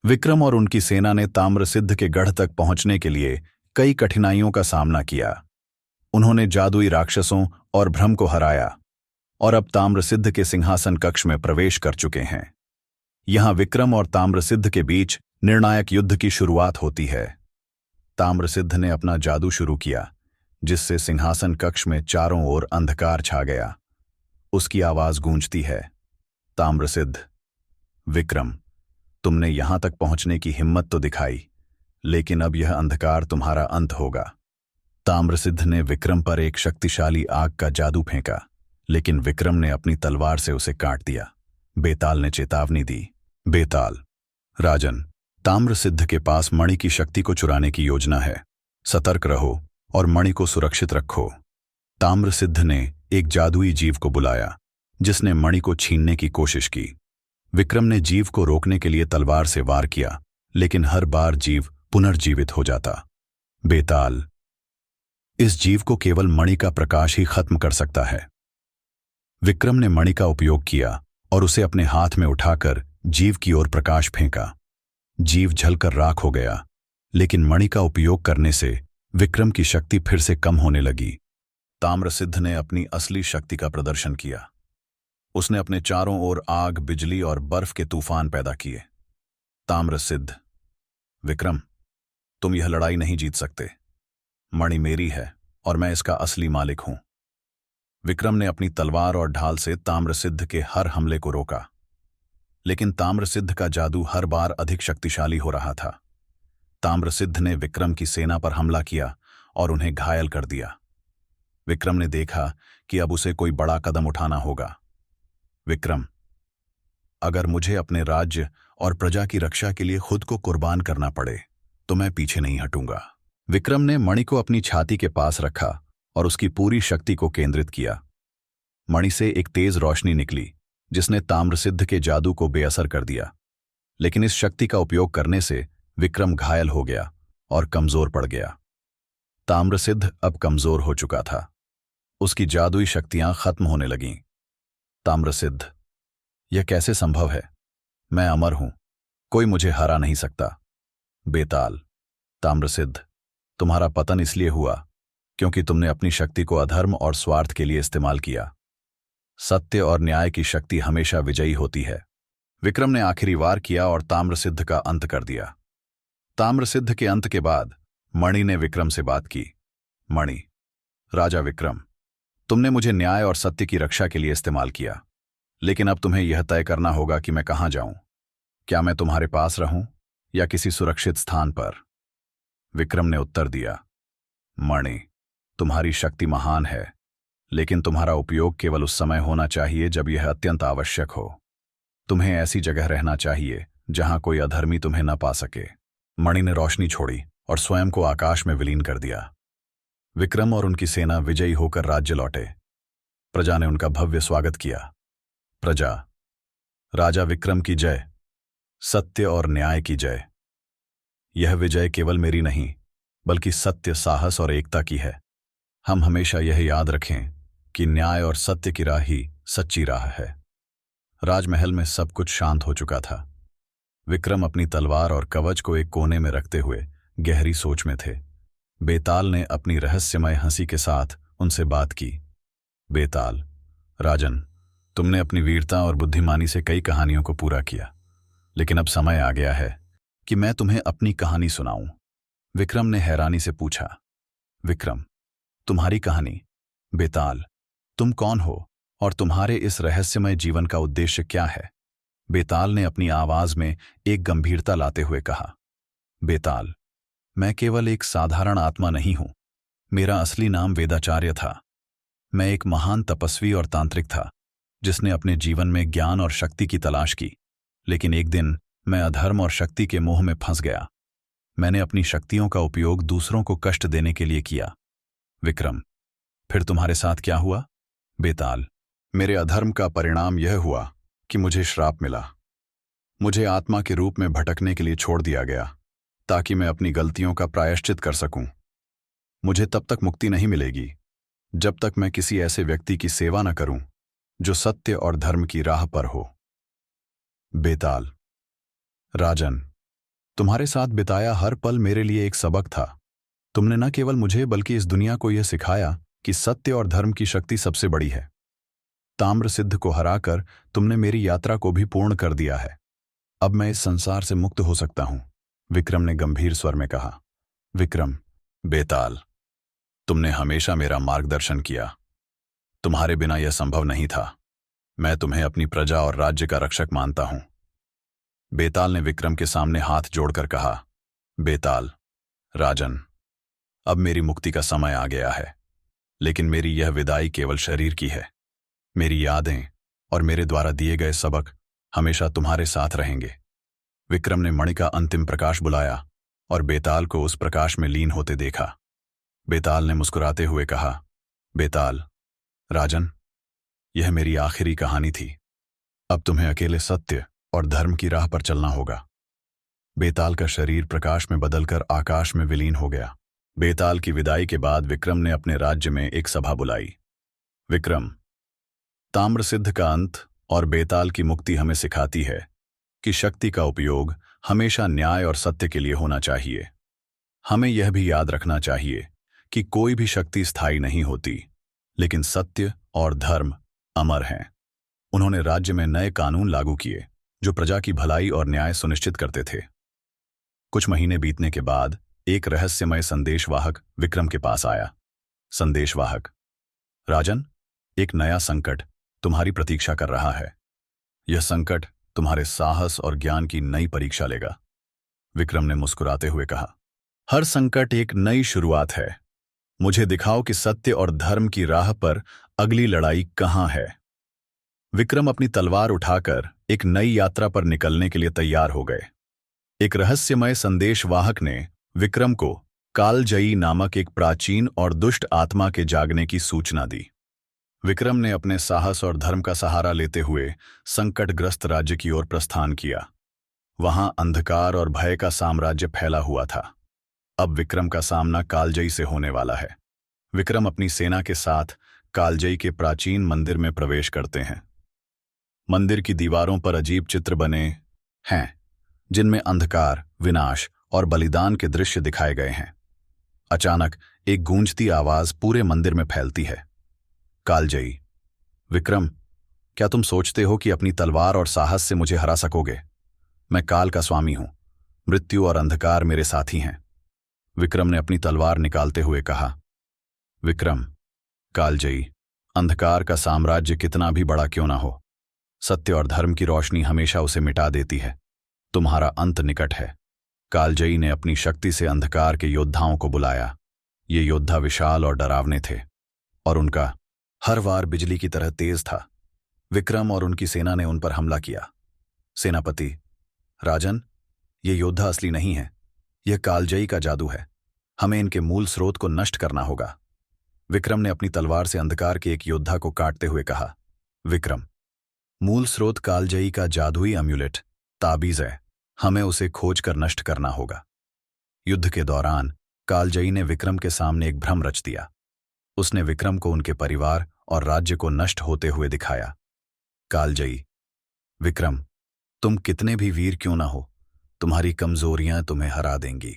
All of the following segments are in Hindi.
विक्रम और उनकी सेना ने ताम्रसिद्ध के गढ़ तक पहुंचने के लिए कई कठिनाइयों का सामना किया। उन्होंने जादुई राक्षसों और भ्रम को हराया और अब ताम्रसिद्ध के सिंहासन कक्ष में प्रवेश कर चुके हैं। यहां विक्रम और ताम्रसिद्ध के बीच निर्णायक युद्ध की शुरुआत होती है। ताम्रसिद्ध ने अपना जादू शुरू किया, जिससे सिंहासन कक्ष में चारों ओर अंधकार छा गया। उसकी आवाज गूंजती है, ताम्रसिद्ध, विक्रम, तुमने यहां तक पहुंचने की हिम्मत तो दिखाई, लेकिन अब यह अंधकार तुम्हारा अंत होगा। ताम्रसिद्ध ने विक्रम पर एक शक्तिशाली आग का जादू फेंका, लेकिन विक्रम ने अपनी तलवार से उसे काट दिया। बेताल ने चेतावनी दी, बेताल, राजन, ताम्रसिद्ध के पास मणि की शक्ति को चुराने की योजना है। सतर्क रहो और मणि को सुरक्षित रखो। ताम्रसिद्ध ने एक जादुई जीव को बुलाया, जिसने मणि को छीनने की कोशिश की। विक्रम ने जीव को रोकने के लिए तलवार से वार किया, लेकिन हर बार जीव पुनर्जीवित हो जाता। बेताल, इस जीव को केवल मणि का प्रकाश ही खत्म कर सकता है। विक्रम ने मणि का उपयोग किया और उसे अपने हाथ में उठाकर जीव की ओर प्रकाश फेंका। जीव जलकर राख हो गया, लेकिन मणि का उपयोग करने से विक्रम की शक्ति फिर से कम होने लगी। ताम्रसिद्ध ने अपनी असली शक्ति का प्रदर्शन किया। उसने अपने चारों ओर आग, बिजली और बर्फ के तूफान पैदा किए। ताम्रसिद्ध, विक्रम, तुम यह लड़ाई नहीं जीत सकते। मणि मेरी है और मैं इसका असली मालिक हूं। विक्रम ने अपनी तलवार और ढाल से ताम्रसिद्ध के हर हमले को रोका, लेकिन ताम्रसिद्ध का जादू हर बार अधिक शक्तिशाली हो रहा था। ताम्रसिद्ध ने विक्रम की सेना पर हमला किया और उन्हें घायल कर दिया। विक्रम ने देखा कि अब उसे कोई बड़ा कदम उठाना होगा। विक्रम, अगर मुझे अपने राज्य और प्रजा की रक्षा के लिए खुद को कुर्बान करना पड़े तो मैं पीछे नहीं हटूंगा। विक्रम ने मणि को अपनी छाती के पास रखा और उसकी पूरी शक्ति को केंद्रित किया। मणि से एक तेज रोशनी निकली, जिसने ताम्रसिद्ध के जादू को बेअसर कर दिया। लेकिन इस शक्ति का उपयोग करने से विक्रम घायल हो गया और कमजोर पड़ गया। ताम्रसिद्ध अब कमजोर हो चुका था। उसकी जादुई शक्तियां खत्म होने लगीं। ताम्रसिद्ध, यह कैसे संभव है? मैं अमर हूं, कोई मुझे हरा नहीं सकता। बेताल, ताम्रसिद्ध, तुम्हारा पतन इसलिए हुआ क्योंकि तुमने अपनी शक्ति को अधर्म और स्वार्थ के लिए इस्तेमाल किया। सत्य और न्याय की शक्ति हमेशा विजयी होती है। विक्रम ने आखिरी वार किया और ताम्रसिद्ध का अंत कर दिया। ताम्रसिद्ध के अंत के बाद मणि ने विक्रम से बात की। मणि, राजा विक्रम, तुमने मुझे न्याय और सत्य की रक्षा के लिए इस्तेमाल किया, लेकिन अब तुम्हें यह तय करना होगा कि मैं कहां जाऊं। क्या मैं तुम्हारे पास रहूं या किसी सुरक्षित स्थान पर? विक्रम ने उत्तर दिया, मणि, तुम्हारी शक्ति महान है, लेकिन तुम्हारा उपयोग केवल उस समय होना चाहिए जब यह अत्यंत आवश्यक हो। तुम्हें ऐसी जगह रहना चाहिए जहां कोई अधर्मी तुम्हें न पा सके। मणि ने रोशनी छोड़ी और स्वयं को आकाश में विलीन कर दिया। विक्रम और उनकी सेना विजयी होकर राज्य लौटे। प्रजा ने उनका भव्य स्वागत किया। प्रजा, राजा विक्रम की जय, सत्य और न्याय की जय। यह विजय केवल मेरी नहीं, बल्कि सत्य, साहस और एकता की है। हम हमेशा यह याद रखें कि न्याय और सत्य की राह ही सच्ची राह है। राजमहल में सब कुछ शांत हो चुका था। विक्रम अपनी तलवार और कवच को एक कोने में रखते हुए गहरी सोच में थे। बेताल ने अपनी रहस्यमय हंसी के साथ उनसे बात की। बेताल, राजन, तुमने अपनी वीरता और बुद्धिमानी से कई कहानियों को पूरा किया, लेकिन अब समय आ गया है कि मैं तुम्हें अपनी कहानी सुनाऊं। विक्रम ने हैरानी से पूछा, विक्रम, तुम्हारी कहानी? बेताल, तुम कौन हो और तुम्हारे इस रहस्यमय जीवन का उद्देश्य क्या है? बेताल ने अपनी आवाज में एक गंभीरता लाते हुए कहा, बेताल, मैं केवल एक साधारण आत्मा नहीं हूं। मेरा असली नाम वेदाचार्य था। मैं एक महान तपस्वी और तांत्रिक था, जिसने अपने जीवन में ज्ञान और शक्ति की तलाश की। लेकिन एक दिन मैं अधर्म और शक्ति के मोह में फंस गया। मैंने अपनी शक्तियों का उपयोग दूसरों को कष्ट देने के लिए किया। विक्रम, फिर तुम्हारे साथ क्या हुआ? बेताल, मेरे अधर्म का परिणाम यह हुआ कि मुझे श्राप मिला। मुझे आत्मा के रूप में भटकने के लिए छोड़ दिया गया, ताकि मैं अपनी गलतियों का प्रायश्चित कर सकूं। मुझे तब तक मुक्ति नहीं मिलेगी जब तक मैं किसी ऐसे व्यक्ति की सेवा न करूं जो सत्य और धर्म की राह पर हो। बेताल, राजन, तुम्हारे साथ बिताया हर पल मेरे लिए एक सबक था। तुमने न केवल मुझे बल्कि इस दुनिया को यह सिखाया कि सत्य और धर्म की शक्ति सबसे बड़ी है। ताम्रसिद्ध को हराकर तुमने मेरी यात्रा को भी पूर्ण कर दिया है। अब मैं इस संसार से मुक्त हो सकता हूं, विक्रम ने गंभीर स्वर में कहा। विक्रम, बेताल, तुमने हमेशा मेरा मार्गदर्शन किया। तुम्हारे बिना यह संभव नहीं था। मैं तुम्हें अपनी प्रजा और राज्य का रक्षक मानता हूं। बेताल ने विक्रम के सामने हाथ जोड़कर कहा, बेताल, राजन, अब मेरी मुक्ति का समय आ गया है, लेकिन मेरी यह विदाई केवल शरीर की है। मेरी यादें और मेरे द्वारा दिए गए सबक हमेशा तुम्हारे साथ रहेंगे। विक्रम ने मणि का अंतिम प्रकाश बुलाया और बेताल को उस प्रकाश में लीन होते देखा। बेताल ने मुस्कुराते हुए कहा, बेताल, राजन, यह मेरी आखिरी कहानी थी। अब तुम्हें अकेले सत्य और धर्म की राह पर चलना होगा। बेताल का शरीर प्रकाश में बदलकर आकाश में विलीन हो गया। बेताल की विदाई के बाद विक्रम ने अपने राज्य में एक सभा बुलाई। विक्रम, ताम्रसिद्ध का अंत और बेताल की मुक्ति हमें सिखाती है कि शक्ति का उपयोग हमेशा न्याय और सत्य के लिए होना चाहिए। हमें यह भी याद रखना चाहिए कि कोई भी शक्ति स्थायी नहीं होती, लेकिन सत्य और धर्म अमर हैं। उन्होंने राज्य में नए कानून लागू किए जो प्रजा की भलाई और न्याय सुनिश्चित करते थे। कुछ महीने बीतने के बाद एक रहस्यमय संदेशवाहक विक्रम के पास आया। संदेशवाहक, राजन, एक नया संकट तुम्हारी प्रतीक्षा कर रहा है। यह संकट तुम्हारे साहस और ज्ञान की नई परीक्षा लेगा। विक्रम ने मुस्कुराते हुए कहा, हर संकट एक नई शुरुआत है। मुझे दिखाओ कि सत्य और धर्म की राह पर अगली लड़ाई कहां है। विक्रम अपनी तलवार उठाकर एक नई यात्रा पर निकलने के लिए तैयार हो गए। एक रहस्यमय संदेशवाहक ने विक्रम को कालजयी नामक एक प्राचीन और दुष्ट आत्मा के जागने की सूचना दी। विक्रम ने अपने साहस और धर्म का सहारा लेते हुए संकटग्रस्त राज्य की ओर प्रस्थान किया। वहां अंधकार और भय का साम्राज्य फैला हुआ था। अब विक्रम का सामना कालजयी से होने वाला है। विक्रम अपनी सेना के साथ कालजयी के प्राचीन मंदिर में प्रवेश करते हैं। मंदिर की दीवारों पर अजीब चित्र बने हैं, जिनमें अंधकार, विनाश और बलिदान के दृश्य दिखाए गए हैं। अचानक एक गूंजती आवाज पूरे मंदिर में फैलती है, कालजयी। विक्रम, क्या तुम सोचते हो कि अपनी तलवार और साहस से मुझे हरा सकोगे? मैं काल का स्वामी हूं। मृत्यु और अंधकार मेरे साथी हैं। विक्रम ने अपनी तलवार निकालते हुए कहा, विक्रम, कालजयी, अंधकार का साम्राज्य कितना भी बड़ा क्यों ना हो, सत्य और धर्म की रोशनी हमेशा उसे मिटा देती है। तुम्हारा अंत निकट है। कालजयी ने अपनी शक्ति से अंधकार के योद्धाओं को बुलाया। ये योद्धा विशाल और डरावने थे और उनका हर वार बिजली की तरह तेज था। विक्रम और उनकी सेना ने उन पर हमला किया। सेनापति, राजन, ये योद्धा असली नहीं है। यह कालजयी का जादू है। हमें इनके मूल स्रोत को नष्ट करना होगा। विक्रम ने अपनी तलवार से अंधकार के एक योद्धा को काटते हुए कहा, विक्रम, मूल स्रोत कालजयी का जादुई अम्यूलेट, ताबीज है। हमें उसे खोजकर नष्ट करना होगा। युद्ध के दौरान कालजयी ने विक्रम के सामने एक भ्रम रच दिया। उसने विक्रम को उनके परिवार और राज्य को नष्ट होते हुए दिखाया। कालजयी, विक्रम, तुम कितने भी वीर क्यों ना हो, तुम्हारी कमजोरियां तुम्हें हरा देंगी।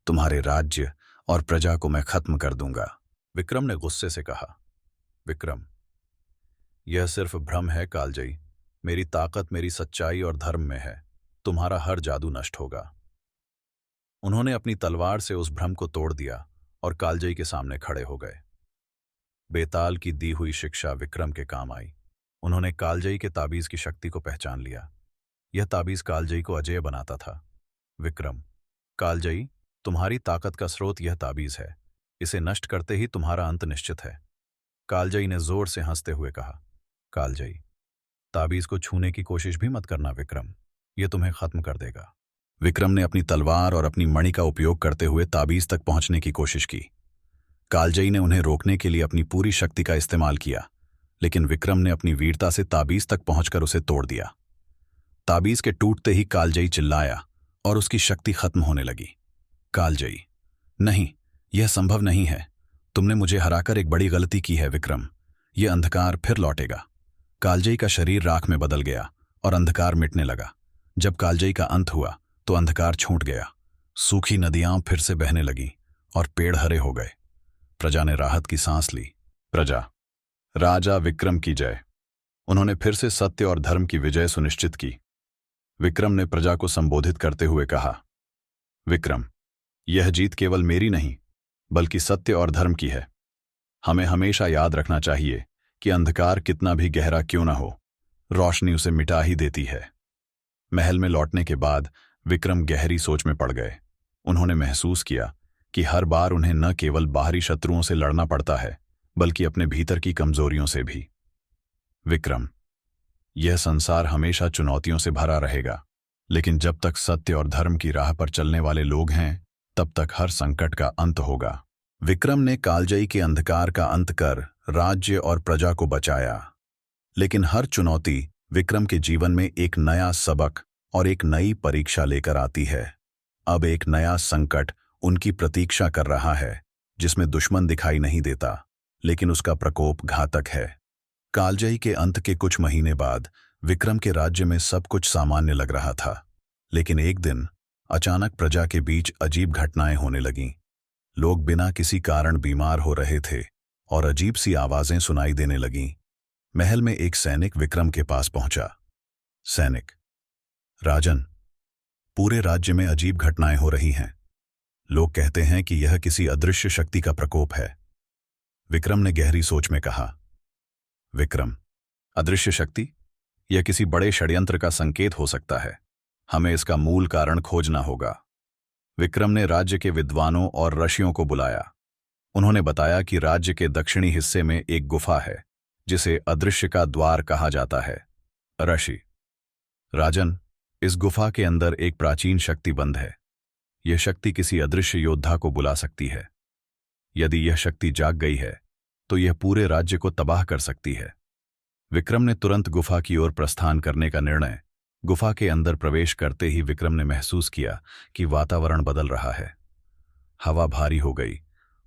तुम्हारे राज्य और प्रजा को मैं खत्म कर दूंगा। विक्रम ने गुस्से से कहा, विक्रम, यह सिर्फ भ्रम है कालजयी। मेरी ताकत मेरी सच्चाई और धर्म में है। तुम्हारा हर जादू नष्ट होगा। उन्होंने अपनी तलवार से उस भ्रम को तोड़ दिया और कालजयी के सामने खड़े हो गए। बेताल की दी हुई शिक्षा विक्रम के काम आई। उन्होंने कालजयी के ताबीज की शक्ति को पहचान लिया। यह ताबीज कालजयी को अजेय बनाता था। विक्रम, कालजयी, तुम्हारी ताकत का स्रोत यह ताबीज है। इसे नष्ट करते ही तुम्हारा अंत निश्चित है। कालजयी ने जोर से हंसते हुए कहा, कालजयी, ताबीज को छूने की कोशिश भी मत करना विक्रम, यह तुम्हें खत्म कर देगा। विक्रम ने अपनी तलवार और अपनी मणि का उपयोग करते हुए ताबीज तक पहुंचने की कोशिश की। कालजयी ने उन्हें रोकने के लिए अपनी पूरी शक्ति का इस्तेमाल किया, लेकिन विक्रम ने अपनी वीरता से ताबीज तक पहुंचकर उसे तोड़ दिया। ताबीज के टूटते ही कालजयी चिल्लाया और उसकी शक्ति खत्म होने लगी। कालजयी, नहीं, यह संभव नहीं है। तुमने मुझे हराकर एक बड़ी गलती की है विक्रम। यह अंधकार फिर लौटेगा। कालजयी का शरीर राख में बदल गया और अंधकार मिटने लगा। जब कालजयी का अंत हुआ तो अंधकार छूट गया। सूखी नदियां फिर से बहने लगीं और पेड़ हरे हो गए। प्रजा ने राहत की सांस ली। प्रजा। राजा विक्रम की जय। उन्होंने फिर से सत्य और धर्म की विजय सुनिश्चित की। विक्रम ने प्रजा को संबोधित करते हुए कहा, विक्रम, यह जीत केवल मेरी नहीं बल्कि सत्य और धर्म की है। हमें हमेशा याद रखना चाहिए कि अंधकार कितना भी गहरा क्यों न हो, रोशनी उसे मिटा ही देती है। महल में लौटने के बाद विक्रम गहरी सोच में पड़ गए। उन्होंने महसूस किया कि हर बार उन्हें न केवल बाहरी शत्रुओं से लड़ना पड़ता है बल्कि अपने भीतर की कमजोरियों से भी। विक्रम, यह संसार हमेशा चुनौतियों से भरा रहेगा, लेकिन जब तक सत्य और धर्म की राह पर चलने वाले लोग हैं तब तक हर संकट का अंत होगा। विक्रम ने कालजयी के अंधकार का अंत कर राज्य और प्रजा को बचाया। लेकिन हर चुनौती विक्रम के जीवन में एक नया सबक और एक नई परीक्षा लेकर आती है। अब एक नया संकट उनकी प्रतीक्षा कर रहा है, जिसमें दुश्मन दिखाई नहीं देता, लेकिन उसका प्रकोप घातक है। कालजयी के अंत के कुछ महीने बाद विक्रम के राज्य में सब कुछ सामान्य लग रहा था, लेकिन एक दिन अचानक प्रजा के बीच अजीब घटनाएं होने लगीं। लोग बिना किसी कारण बीमार हो रहे थे और अजीब सी आवाजें सुनाई देने लगीं। महल में एक सैनिक विक्रम के पास पहुंचा। सैनिक, राजन, पूरे राज्य में अजीब घटनाएं हो रही हैं। लोग कहते हैं कि यह किसी अदृश्य शक्ति का प्रकोप है। विक्रम ने गहरी सोच में कहा, विक्रम, अदृश्य शक्ति? यह किसी बड़े षड्यंत्र का संकेत हो सकता है। हमें इसका मूल कारण खोजना होगा। विक्रम ने राज्य के विद्वानों और ऋषियों को बुलाया। उन्होंने बताया कि राज्य के दक्षिणी हिस्से में एक गुफा है जिसे अदृश्य का द्वार कहा जाता है। ऋषि, राजन, इस गुफा के अंदर एक प्राचीन शक्ति बंद है। यह शक्ति किसी अदृश्य योद्धा को बुला सकती है। यदि यह शक्ति जाग गई है तो यह पूरे राज्य को तबाह कर सकती है। विक्रम ने तुरंत गुफा की ओर प्रस्थान करने का निर्णय। गुफा के अंदर प्रवेश करते ही विक्रम ने महसूस किया कि वातावरण बदल रहा है। हवा भारी हो गई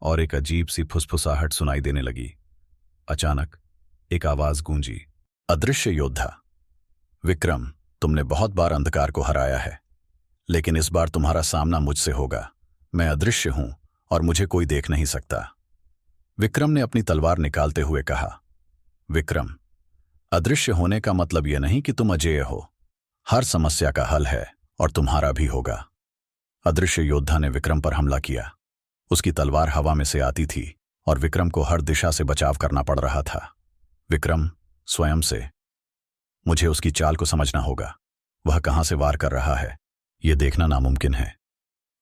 और एक अजीब सी फुसफुसाहट सुनाई देने लगी। अचानक एक आवाज गूंजी, अदृश्य योद्धा। विक्रम, तुमने बहुत बार अंधकार को हराया है, लेकिन इस बार तुम्हारा सामना मुझसे होगा। मैं अदृश्य हूं और मुझे कोई देख नहीं सकता। विक्रम ने अपनी तलवार निकालते हुए कहा, विक्रम, अदृश्य होने का मतलब यह नहीं कि तुम अजेय हो। हर समस्या का हल है और तुम्हारा भी होगा। अदृश्य योद्धा ने विक्रम पर हमला किया। उसकी तलवार हवा में से आती थी और विक्रम को हर दिशा से बचाव करना पड़ रहा था। विक्रम स्वयं से, मुझे उसकी चाल को समझना होगा। वह कहां से वार कर रहा है यह देखना नामुमकिन है,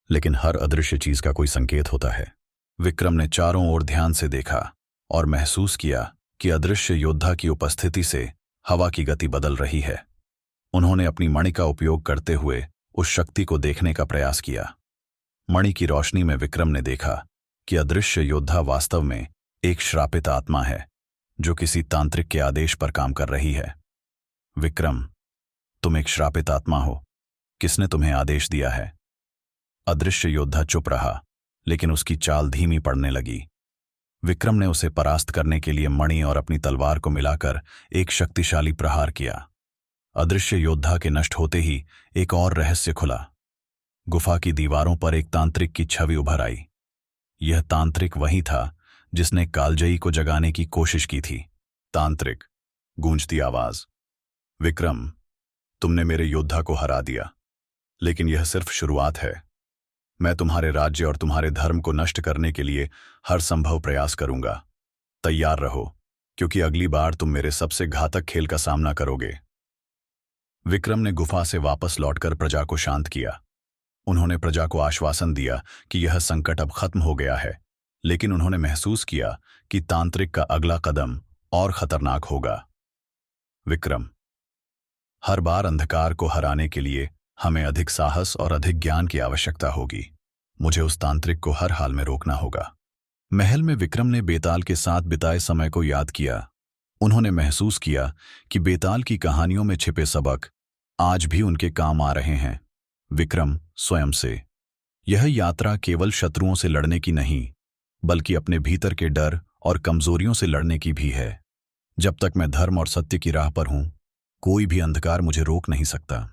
लेकिन हर अदृश्य चीज का कोई संकेत होता है। विक्रम ने चारों ओर ध्यान से देखा और महसूस किया कि अदृश्य योद्धा की उपस्थिति से हवा की गति बदल रही है। उन्होंने अपनी मणि का उपयोग करते हुए उस शक्ति को देखने का प्रयास किया। मणि की रोशनी में विक्रम ने देखा कि अदृश्य योद्धा वास्तव में एक श्रापित आत्मा है जो किसी तांत्रिक के आदेश पर काम कर रही है। विक्रम, तुम एक श्रापित आत्मा हो। किसने तुम्हें आदेश दिया है? अदृश्य योद्धा चुप रहा, लेकिन उसकी चाल धीमी पड़ने लगी। विक्रम ने उसे परास्त करने के लिए मणि और अपनी तलवार को मिलाकर एक शक्तिशाली प्रहार किया। अदृश्य योद्धा के नष्ट होते ही एक और रहस्य खुला। गुफा की दीवारों पर एक तांत्रिक की छवि उभर आई। यह तांत्रिक वही था जिसने कालजयी को जगाने की कोशिश की थी। तांत्रिक, गूंजती आवाज। विक्रम, तुमने मेरे योद्धा को हरा दिया, लेकिन यह सिर्फ शुरुआत है। मैं तुम्हारे राज्य और तुम्हारे धर्म को नष्ट करने के लिए हर संभव प्रयास करूंगा। तैयार रहो, क्योंकि अगली बार तुम मेरे सबसे घातक खेल का सामना करोगे। विक्रम ने गुफा से वापस लौटकर प्रजा को शांत किया। उन्होंने प्रजा को आश्वासन दिया कि यह संकट अब खत्म हो गया है, लेकिन उन्होंने महसूस किया कि तांत्रिक का अगला कदम और खतरनाक होगा। विक्रम, हर बार अंधकार को हराने के लिए हमें अधिक साहस और अधिक ज्ञान की आवश्यकता होगी। मुझे उस तांत्रिक को हर हाल में रोकना होगा। महल में विक्रम ने बेताल के साथ बिताए समय को याद किया। उन्होंने महसूस किया कि बेताल की कहानियों में छिपे सबक आज भी उनके काम आ रहे हैं। विक्रम स्वयं से, यह यात्रा केवल शत्रुओं से लड़ने की नहीं, बल्कि अपने भीतर के डर और कमजोरियों से लड़ने की भी है। जब तक मैं धर्म और सत्य की राह पर हूं, कोई भी अंधकार मुझे रोक नहीं सकता।